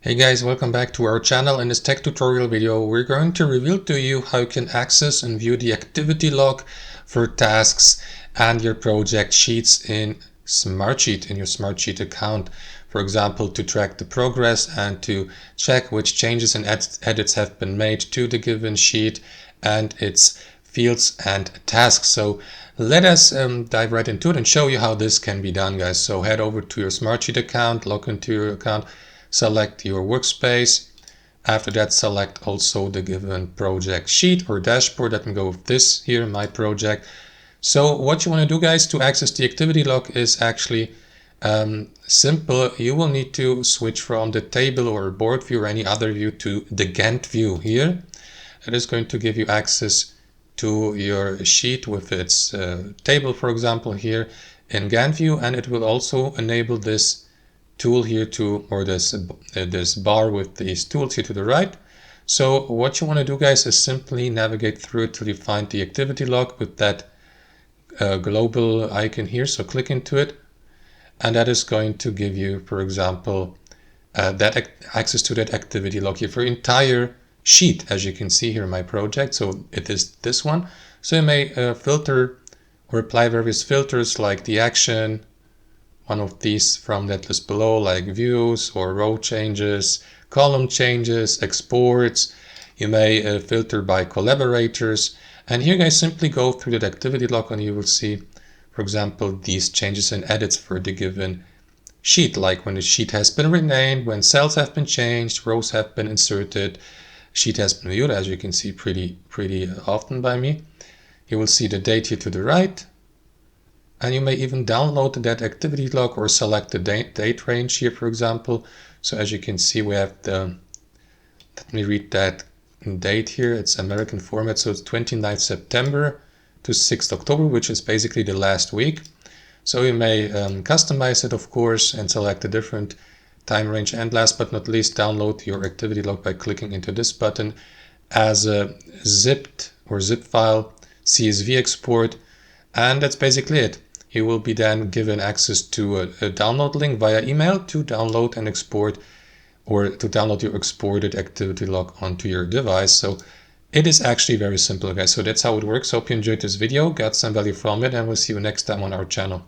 Hey guys, welcome back to our channel. In this tech tutorial video, we're going to reveal to you how you can access and view the activity log for tasks and your project sheets in Smartsheet, in your Smartsheet account. For example, to track the progress and to check which changes and edits have been made to the given sheet and its fields and tasks. So let us dive right into it and show you how this can be done, guys. So head over to your Smartsheet account, log into your account, select your workspace. After that, select also the given project sheet or dashboard. Let me go with this here, my project. So what you want to do, guys, to access the activity log is actually simple. You will need to switch from the table or board view or any other view to the Gantt view here. It is going to give you access to your sheet with its table, for example, here in Gantt view, and it will also enable this tool here or this bar with these tools here to the right. So what you want to do, guys, is simply navigate through it till you find the activity log with that global icon here. So click into it, and that is going to give you, for example, access to that activity log here for your entire sheet, as you can see here in my project. So it is this one. So you may filter or apply various filters like the action, one of these from that list below, like views or row changes, column changes, exports. You may filter by collaborators. And here, guys, simply go through that activity log and you will see, for example, these changes and edits for the given sheet, like when the sheet has been renamed, when cells have been changed, rows have been inserted, sheet has been viewed, as you can see pretty often by me. You will see the date here to the right. And you may even download that activity log or select the date range here, for example. So as you can see, we have let me read that date here. It's American format, so it's 29th September to 6th October, which is basically the last week. So you may customize it, of course, and select a different time range. And last but not least, download your activity log by clicking into this button as a zipped or zip file CSV export. And that's basically it. You will be then given access to a download link via email to download and export, or to download your exported activity log onto your device. So it is actually very simple, guys. So that's how it works. Hope you enjoyed this video, got some value from it, and we'll see you next time on our channel.